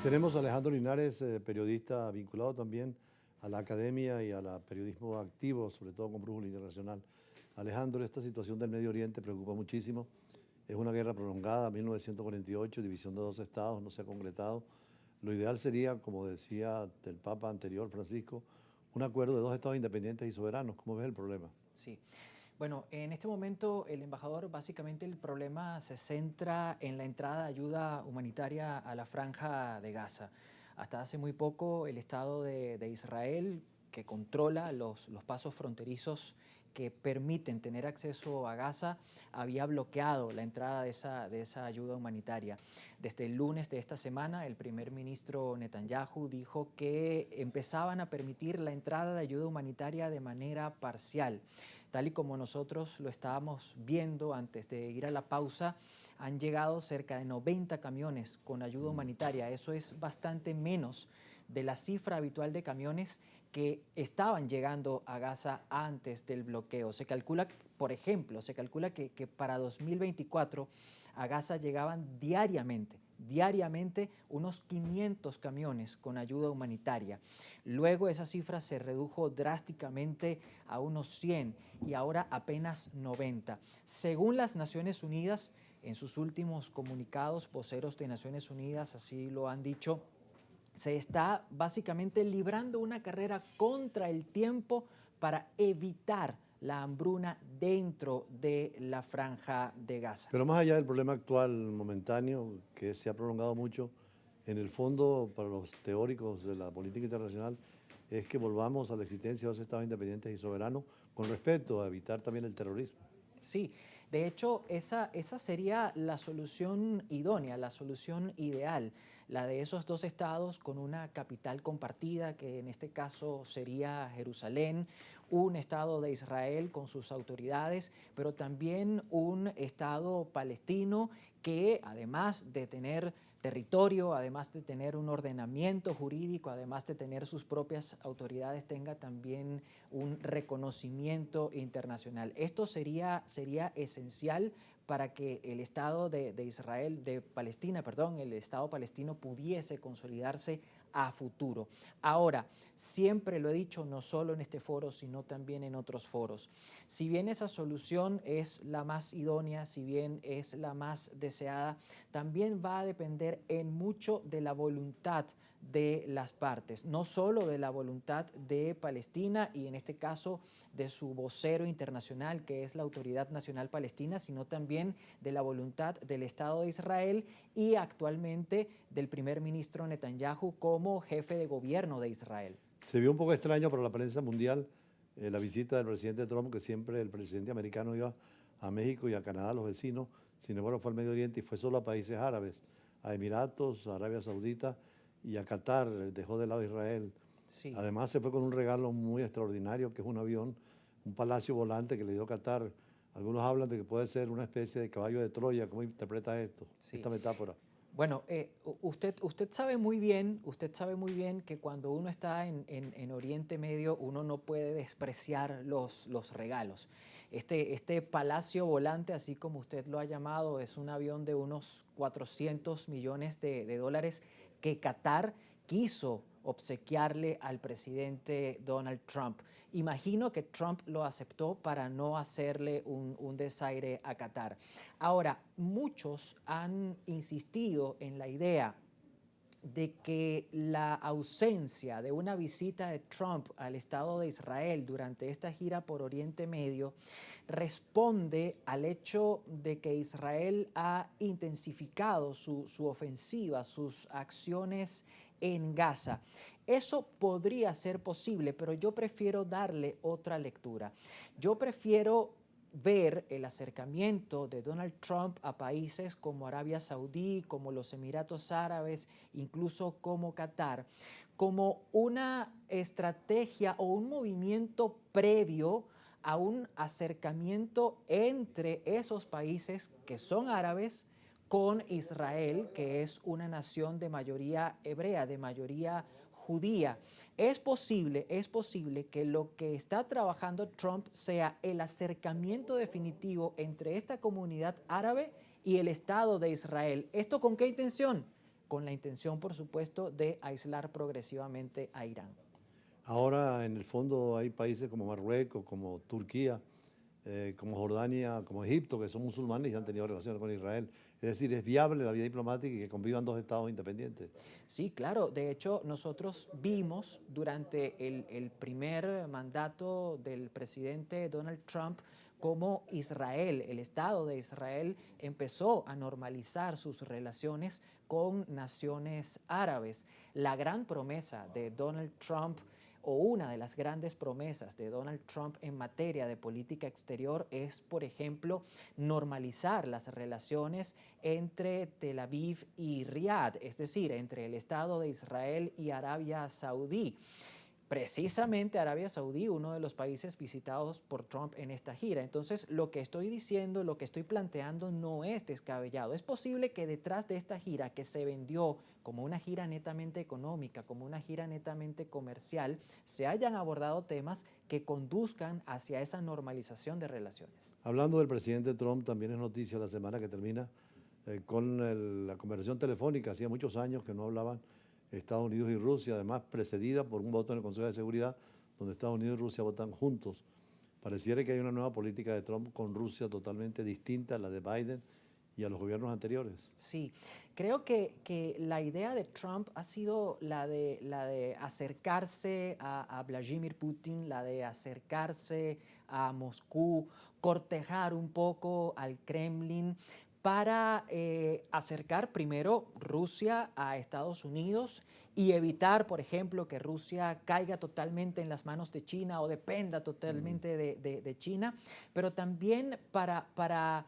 Tenemos a Alejandro Linares, periodista vinculado también a la academia y al periodismo activo, sobre todo con Brújula Internacional. Alejandro, esta situación del Medio Oriente preocupa muchísimo. Es una guerra prolongada, 1948, división de dos estados, no se ha concretado. Lo ideal sería, como decía el Papa anterior, Francisco, un acuerdo de dos estados independientes y soberanos. ¿Cómo ves el problema? Sí. Bueno, en este momento el embajador, básicamente el problema se centra en la entrada de ayuda humanitaria a la Franja de Gaza. Hasta hace muy poco el Estado de Israel, que controla los pasos fronterizos que permiten tener acceso a Gaza, había bloqueado la entrada de esa ayuda humanitaria. Desde el lunes de esta semana, el primer ministro Netanyahu dijo que empezaban a permitir la entrada de ayuda humanitaria de manera parcial. Tal y como nosotros lo estábamos viendo antes de ir a la pausa, han llegado cerca de 90 camiones con ayuda humanitaria. Eso es bastante menos de la cifra habitual de camiones que estaban llegando a Gaza antes del bloqueo. Se calcula, por ejemplo, que para 2024 a Gaza llegaban diariamente unos 500 camiones con ayuda humanitaria. Luego esa cifra se redujo drásticamente a unos 100 y ahora apenas 90. Según las Naciones Unidas, en sus últimos comunicados, voceros de Naciones Unidas así lo han dicho, se está básicamente librando una carrera contra el tiempo para evitar la hambruna dentro de la Franja de Gaza. Pero más allá del problema actual, momentáneo, que se ha prolongado mucho, en el fondo, para los teóricos de la política internacional, es que volvamos a la existencia de dos estados independientes y soberanos con respecto a evitar también el terrorismo. Sí, de hecho, esa sería la solución idónea, la solución ideal, la de esos dos estados con una capital compartida, que en este caso sería Jerusalén, un estado de Israel con sus autoridades, pero también un estado palestino que, además de tener territorio, además de tener un ordenamiento jurídico, además de tener sus propias autoridades, tenga también un reconocimiento internacional. Esto sería esencial para que el Estado de Israel, de Palestina, perdón, el Estado palestino pudiese consolidarse a futuro. Ahora, siempre lo he dicho, no solo en este foro, sino también en otros foros. Si bien esa solución es la más idónea, si bien es la más deseada, también va a depender en mucho de la voluntad de las partes, no solo de la voluntad de Palestina y en este caso de su vocero internacional, que es la Autoridad Nacional Palestina, sino también de la voluntad del Estado de Israel y actualmente del primer ministro Netanyahu como jefe de gobierno de Israel. Se vio un poco extraño para la prensa mundial la visita del presidente Trump, que siempre el presidente americano iba a México y a Canadá, los vecinos, sin embargo fue al Medio Oriente y fue solo a países árabes, a Emiratos, a Arabia Saudita y a Qatar, dejó de lado a Israel. Sí. Además se fue con un regalo muy extraordinario, que es un avión, un palacio volante que le dio Qatar. Algunos hablan de que puede ser una especie de caballo de Troya. ¿Cómo interpretas esto, Sí. esta metáfora? Bueno, usted sabe muy bien que cuando uno está en Oriente Medio, uno no puede despreciar los regalos. Este palacio volante, así como usted lo ha llamado, es un avión de unos 400 millones de dólares que Qatar quiso obsequiarle al presidente Donald Trump. Imagino que Trump lo aceptó para no hacerle un desaire a Qatar. Ahora, muchos han insistido en la idea de que la ausencia de una visita de Trump al Estado de Israel durante esta gira por Oriente Medio responde al hecho de que Israel ha intensificado su ofensiva, sus acciones en Gaza. Eso podría ser posible, pero yo prefiero darle otra lectura. Yo prefiero ver el acercamiento de Donald Trump a países como Arabia Saudí, como los Emiratos Árabes, incluso como Qatar, como una estrategia o un movimiento previo a un acercamiento entre esos países que son árabes con Israel, que es una nación de mayoría hebrea, de mayoría judía. Es posible que lo que está trabajando Trump sea el acercamiento definitivo entre esta comunidad árabe y el Estado de Israel. ¿Esto con qué intención? con la intención, por supuesto, de aislar progresivamente a Irán. Ahora, en el fondo, hay países como Marruecos, como Turquía, como Jordania, como Egipto, que son musulmanes y han tenido relaciones con Israel. Es decir, es viable la vía diplomática y que convivan dos estados independientes. Sí, claro. De hecho, nosotros vimos durante el primer mandato del presidente Donald Trump cómo Israel, el Estado de Israel, empezó a normalizar sus relaciones con naciones árabes. La gran promesa de Donald Trump, o una de las grandes promesas de Donald Trump en materia de política exterior, es, por ejemplo, normalizar las relaciones entre Tel Aviv y Riad, es decir, entre el Estado de Israel y Arabia Saudí. Precisamente Arabia Saudí, uno de los países visitados por Trump en esta gira. Entonces, lo que estoy diciendo, lo que estoy planteando no es descabellado. Es posible que detrás de esta gira, que se vendió como una gira netamente económica, como una gira netamente comercial, se hayan abordado temas que conduzcan hacia esa normalización de relaciones. Hablando del presidente Trump, también es noticia la semana que termina con la conversación telefónica. Hacía muchos años que no hablaban Estados Unidos y Rusia, además precedida por un voto en el Consejo de Seguridad, donde Estados Unidos y Rusia votan juntos. Pareciera que hay una nueva política de Trump con Rusia totalmente distinta a la de Biden y a los gobiernos anteriores. Sí, creo que la idea de Trump ha sido la de acercarse a Vladimir Putin, la de acercarse a Moscú, cortejar un poco al Kremlin para acercar primero Rusia a Estados Unidos y evitar, por ejemplo, que Rusia caiga totalmente en las manos de China o dependa totalmente de China, pero también para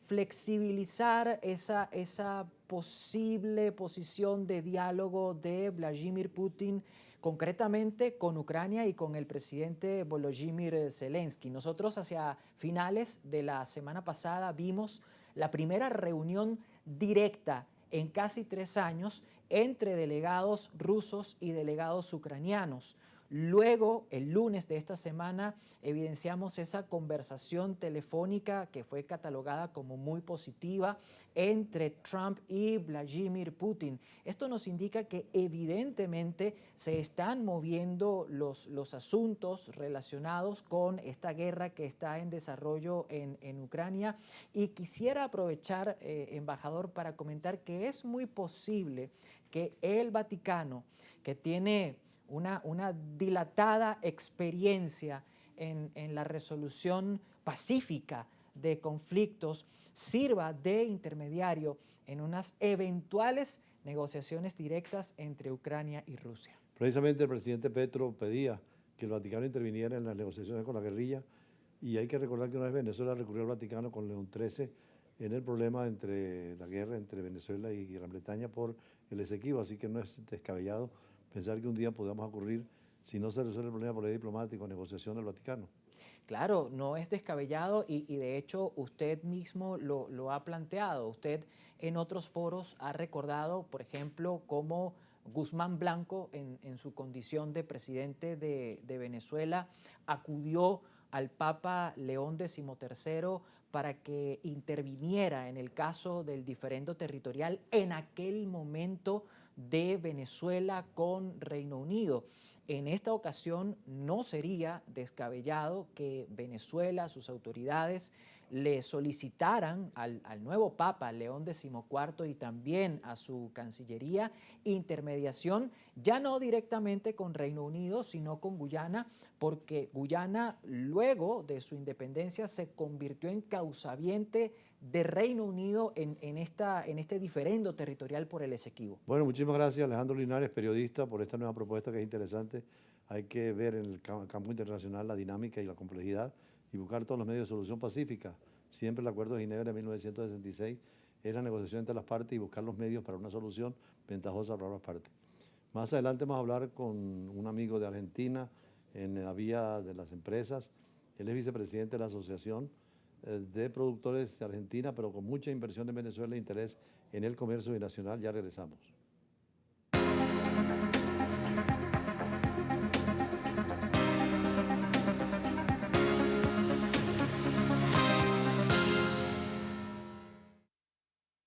flexibilizar esa posible posición de diálogo de Vladimir Putin, concretamente con Ucrania y con el presidente Volodymyr Zelensky. Nosotros hacia finales de la semana pasada vimos la primera reunión directa en casi 3 años entre delegados rusos y delegados ucranianos. Luego, el lunes de esta semana, evidenciamos esa conversación telefónica que fue catalogada como muy positiva entre Trump y Vladimir Putin. Esto nos indica que evidentemente se están moviendo los asuntos relacionados con esta guerra que está en desarrollo en Ucrania. Y quisiera aprovechar, embajador, para comentar que es muy posible que el Vaticano, que tiene una dilatada experiencia en la resolución pacífica de conflictos, sirva de intermediario en unas eventuales negociaciones directas entre Ucrania y Rusia. Precisamente el presidente Petro pedía que el Vaticano interviniera en las negociaciones con la guerrilla y hay que recordar que una vez Venezuela recurrió al Vaticano con León XIII en el problema entre la guerra entre Venezuela y Gran Bretaña por el Esequibo, así que no es descabellado pensar que un día podamos ocurrir, si no se resuelve el problema por la diplomática, negociación del Vaticano. Claro, no es descabellado y de hecho usted mismo lo ha planteado. Usted en otros foros ha recordado, por ejemplo, cómo Guzmán Blanco, en su condición de presidente de Venezuela, acudió al Papa León XIII para que interviniera en el caso del diferendo territorial en aquel momento de Venezuela con Reino Unido. En esta ocasión no sería descabellado que Venezuela, sus autoridades, le solicitaran al nuevo Papa León XIV y también a su Cancillería intermediación, ya no directamente con Reino Unido, sino con Guyana, porque Guyana, luego de su independencia, se convirtió en causaviente de Reino Unido en este diferendo territorial por el Esequibo. Bueno, muchísimas gracias Alejandro Linares, periodista, por esta nueva propuesta que es interesante. Hay que ver en el campo internacional la dinámica y la complejidad y buscar todos los medios de solución pacífica. Siempre el Acuerdo de Ginebra de 1966 es la negociación entre las partes y buscar los medios para una solución ventajosa para las partes. Más adelante vamos a hablar con un amigo de Argentina en la vía de las empresas. Él es vicepresidente de la Asociación de Productores de Argentina, pero con mucha inversión en Venezuela e interés en el comercio binacional. Ya regresamos.